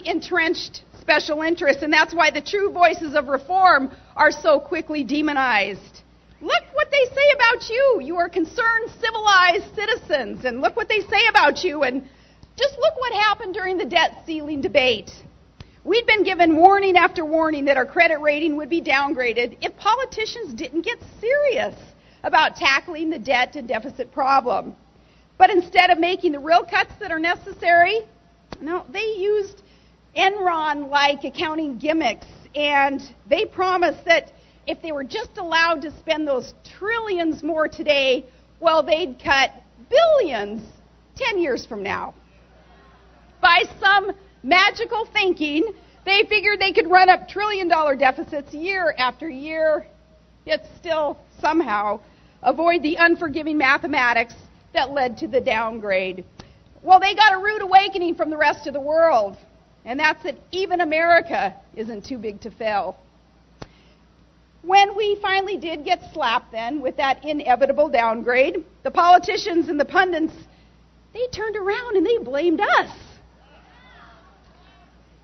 entrenched special interests, and that's why the true voices of reform are so quickly demonized. Look what they say about you. You are concerned, civilized citizens, and look what they say about you. And just look what happened during the debt ceiling debate. We'd been given warning after warning that our credit rating would be downgraded if politicians didn't get serious about tackling the debt and deficit problem. But instead of making the real cuts that are necessary, no, they used Enron-like accounting gimmicks, and they promised that if they were just allowed to spend those trillions more today, well, they'd cut billions 10 years from now. By some magical thinking, they figured they could run up trillion-dollar deficits year after year, yet still somehow avoid the unforgiving mathematics that led to the downgrade. Well, they got a rude awakening from the rest of the world, and that's that even America isn't too big to fail. When we finally did get slapped then with that inevitable downgrade, the politicians and the pundits, they turned around and they blamed us.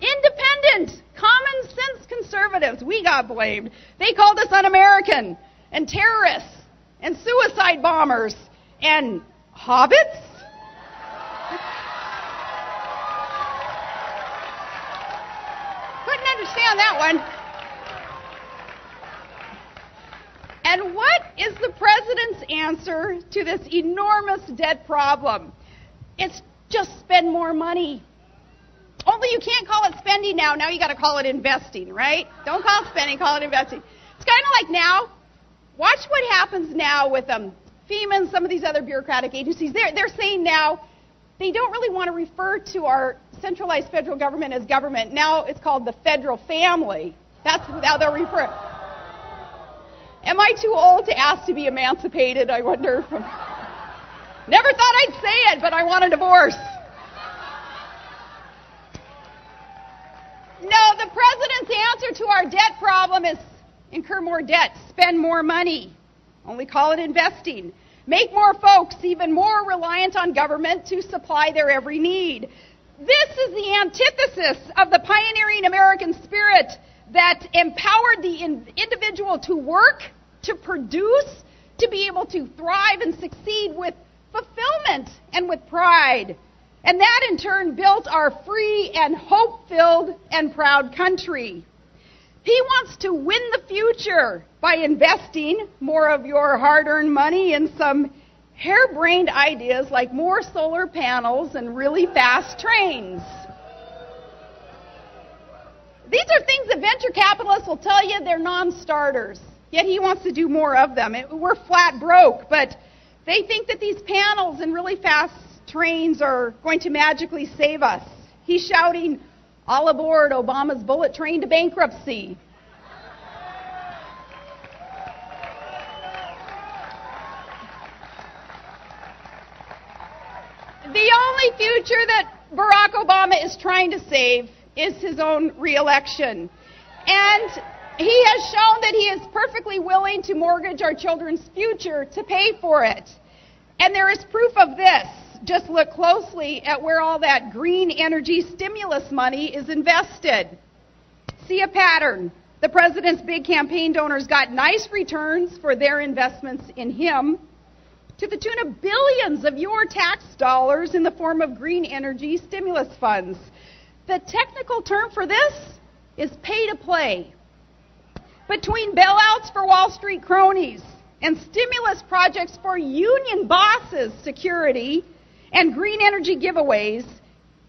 Independent, common sense conservatives, we got blamed. They called us un-American and terrorists and suicide bombers and hobbits. Couldn't understand that one. And what is the president's answer to this enormous debt problem? It's just spend more money. Only you can't call it spending now. Now you got to call it investing, right? Don't call it spending, call it investing. It's kind of like now. Watch what happens now with FEMA and some of these other bureaucratic agencies. They're saying now they don't really want to refer to our centralized federal government as government. Now it's called the federal family. That's how they'll refer. Am I too old to ask to be emancipated, I wonder? Never thought I'd say it, but I want a divorce. No, the president's answer to our debt problem is incur more debt, spend more money. Only call it investing. Make more folks even more reliant on government to supply their every need. This is the antithesis of the pioneering American spirit that empowered the individual to work, to produce, to be able to thrive and succeed with fulfillment and with pride. And that in turn built our free and hope-filled and proud country. He wants to win the future by investing more of your hard-earned money in some harebrained ideas like more solar panels and really fast trains. These are things that venture capitalists will tell you they're non-starters, yet he wants to do more of them. We're flat broke, but they think that these panels and really fast trains are going to magically save us. He's shouting, all aboard Obama's bullet train to bankruptcy. The only future that Barack Obama is trying to save is his own re-election. And he has shown that he is perfectly willing to mortgage our children's future to pay for it. And there is proof of this. Just look closely at where all that green energy stimulus money is invested. See a pattern. The president's big campaign donors got nice returns for their investments in him, to the tune of billions of your tax dollars in the form of green energy stimulus funds. The technical term for this is pay to play. Between bailouts for Wall Street cronies and stimulus projects for union bosses' security and green energy giveaways,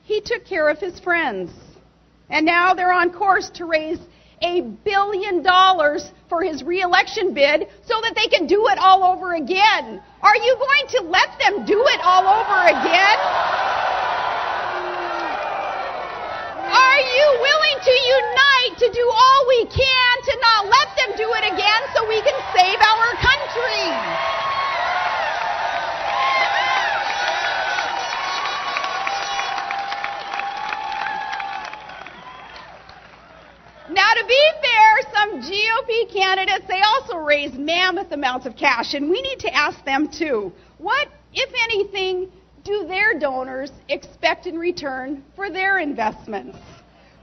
he took care of his friends. And now they're on course to raise $1 billion for his re-election bid so that they can do it all over again. Are you going to let them do it all over again? Are you willing to unite to do all we can to not let them do it again so we can save our country? Now, to be fair, some GOP candidates, they also raise mammoth amounts of cash, and we need to ask them too. What, if anything, do their donors expect in return for their investments?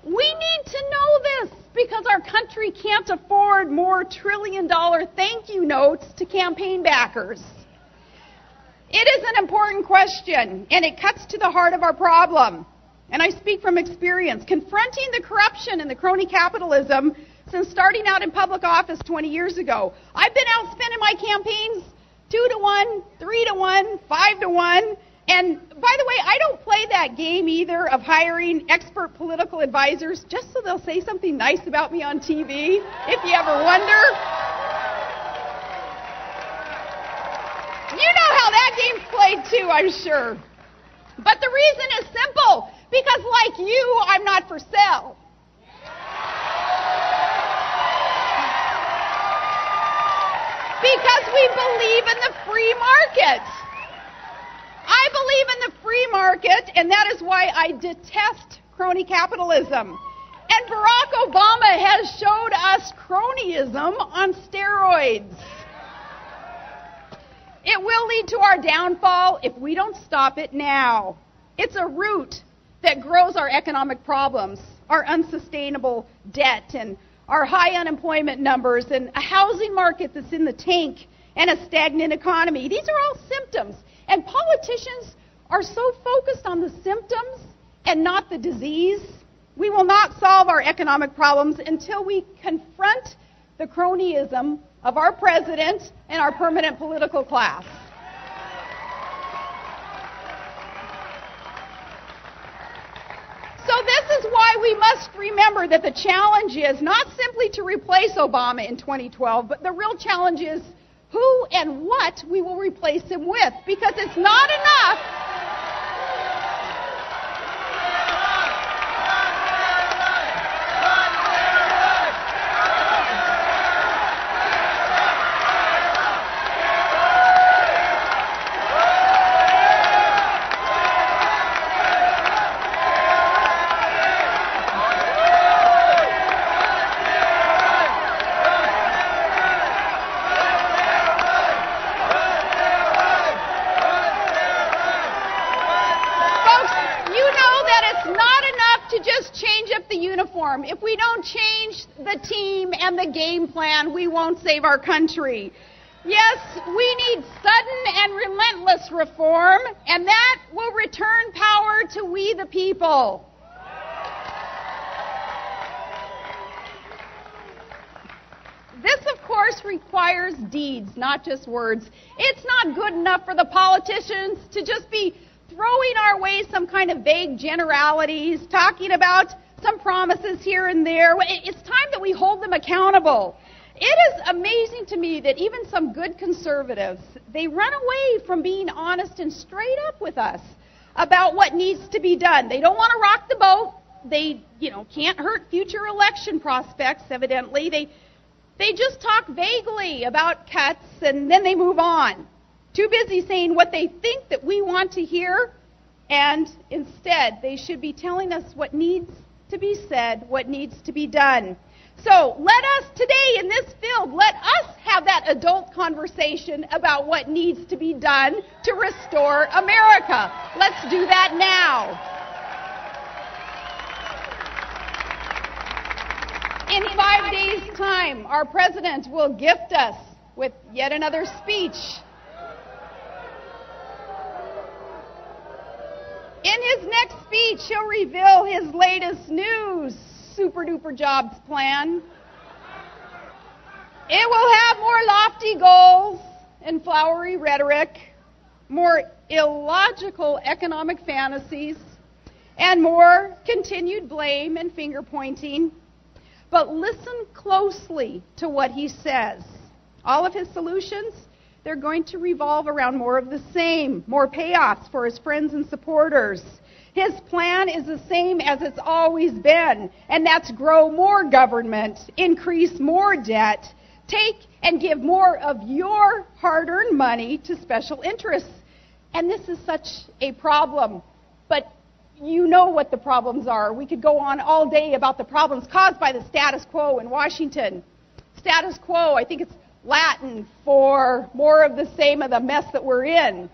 We need to know this because our country can't afford more trillion-dollar thank you notes to campaign backers. It is an important question, and it cuts to the heart of our problem. And I speak from experience. Confronting the corruption and the crony capitalism since starting out in public office 20 years ago. I've been out spending my campaigns 2 to 1, 3 to 1, 5 to 1. And by the way, I don't play that game either of hiring expert political advisors just so they'll say something nice about me on TV, if you ever wonder. You know how that game's played too, I'm sure. But the reason is simple, because like you, I'm not for sale. Because we believe in the free market. I believe in the free market, and that is why I detest crony capitalism. And Barack Obama has showed us cronyism on steroids. It will lead to our downfall if we don't stop it now. It's a root that grows our economic problems, our unsustainable debt, and our high unemployment numbers, and a housing market that's in the tank, and a stagnant economy. These are all symptoms. And politicians are so focused on the symptoms and not the disease. We will not solve our economic problems until we confront the cronyism of our president and our permanent political class. So this is why we must remember that the challenge is not simply to replace Obama in 2012, but the real challenge is who and what we will replace him with, because it's not enough. If we don't change the team and the game plan, we won't save our country. Yes, we need sudden and relentless reform, and that will return power to we the people. This, of course, requires deeds, not just words. It's not good enough for the politicians to just be throwing our way some kind of vague generalities, talking about some promises here and there. It's time that we hold them accountable. It is amazing to me that even some good conservatives, they run away from being honest and straight up with us about what needs to be done. They don't want to rock the boat. They, can't hurt future election prospects, evidently. They just talk vaguely about cuts and then they move on. Too busy saying what they think that we want to hear, and instead they should be telling us what needs to be said, what needs to be done. So let us today in this field, let us have that adult conversation about what needs to be done to restore America. Let's do that now. In 5 days' time, our president will gift us with yet another speech. In his next speech, he'll reveal his latest new super-duper jobs plan. It will have more lofty goals and flowery rhetoric, more illogical economic fantasies, and more continued blame and finger-pointing. But listen closely to what he says. All of his solutions, they're going to revolve around more of the same, more payoffs for his friends and supporters. His plan is the same as it's always been, and that's grow more government, increase more debt, take and give more of your hard-earned money to special interests. And this is such a problem, but you know what the problems are. We could go on all day about the problems caused by the status quo in Washington. Status quo, I think it's Latin for more of the same of the mess that we're in.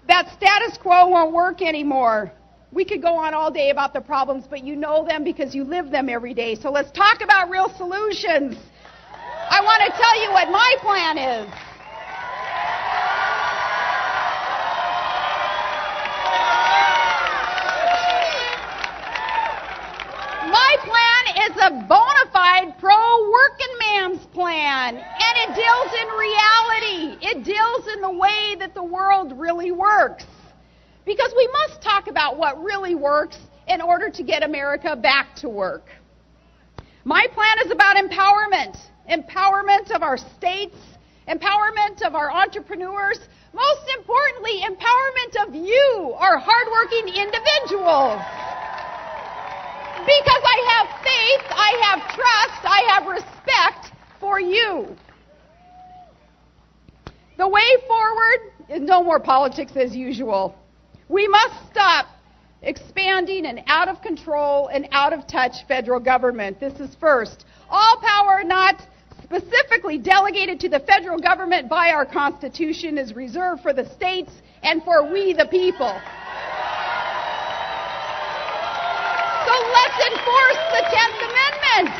That status quo won't work anymore. We could go on all day about the problems, but you know them because you live them every day. So let's talk about real solutions. I want to tell you what my plan is. My plan is a bona fide pro-working man's plan, and it deals in reality. It deals in the way that the world really works. Because we must talk about what really works in order to get America back to work. My plan is about empowerment. Empowerment of our states, empowerment of our entrepreneurs, most importantly, empowerment of you, our hardworking individuals. Because I have faith, I have trust, I have respect for you. The way forward is no more politics as usual. We must stop expanding an out of control and out of touch federal government. This is first. All power not specifically delegated to the federal government by our Constitution is reserved for the states and for we the people. So let's enforce the 10th Amendment.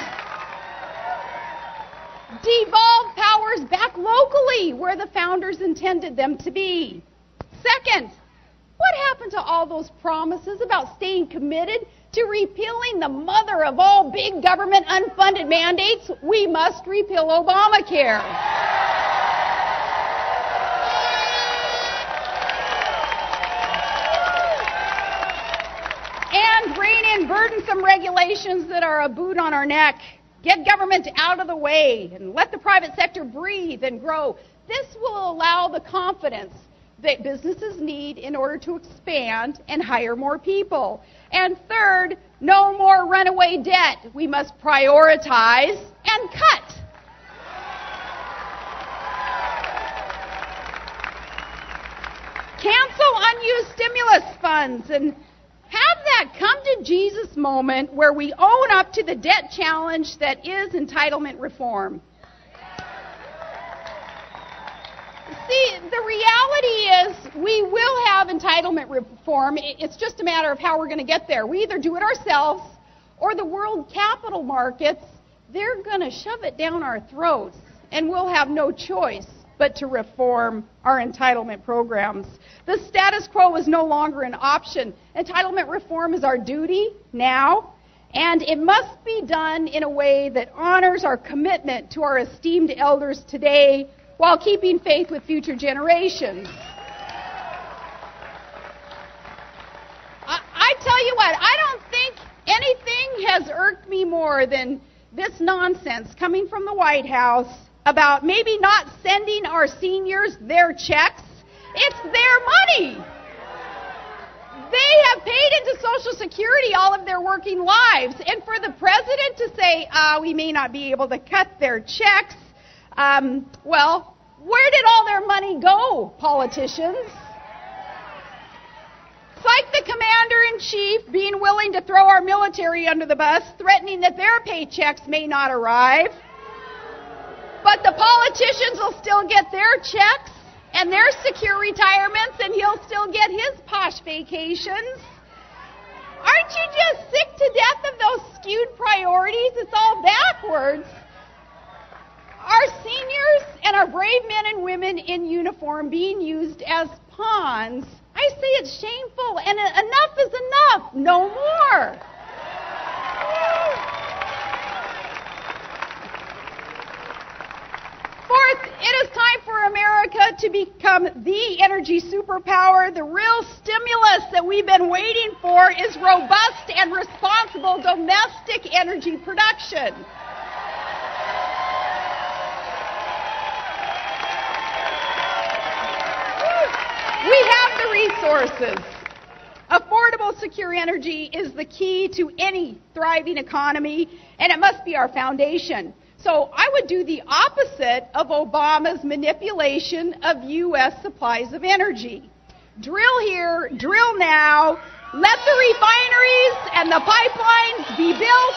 Devolve powers back locally where the founders intended them to be. Second, what happened to all those promises about staying committed to repealing the mother of all big government unfunded mandates? We must repeal Obamacare. And rein in burdensome regulations that are a boot on our neck. Get government out of the way and let the private sector breathe and grow. This will allow the confidence that businesses need in order to expand and hire more people. And third, no more runaway debt. We must prioritize and cut. Cancel unused stimulus funds and have that come to Jesus moment where we own up to the debt challenge that is entitlement reform. See, the reality is we will have entitlement reform. It's just a matter of how we're going to get there. We either do it ourselves or the world capital markets, they're going to shove it down our throats and we'll have no choice but to reform our entitlement programs. The status quo is no longer an option. Entitlement reform is our duty now, and it must be done in a way that honors our commitment to our esteemed elders today while keeping faith with future generations. I tell you what, I don't think anything has irked me more than this nonsense coming from the White House about maybe not sending our seniors their checks. It's their money. They have paid into Social Security all of their working lives. And for the president to say, we may not be able to cut their checks, well, where did all their money go, politicians? It's like the commander-in-chief being willing to throw our military under the bus, threatening that their paychecks may not arrive. But the politicians will still get their checks and their secure retirements, and he'll still get his posh vacations. Aren't you just sick to death of those skewed priorities? It's all backwards. Our seniors and our brave men and women in uniform being used as pawns, I say it's shameful, and enough is enough. No more. Fourth, it is time for America to become the energy superpower. The real stimulus that we've been waiting for is robust and responsible domestic energy production. We have the resources. Affordable, secure energy is the key to any thriving economy, and it must be our foundation. So I would do the opposite of Obama's manipulation of U.S. supplies of energy. Drill here, drill now, let the refineries and the pipelines be built,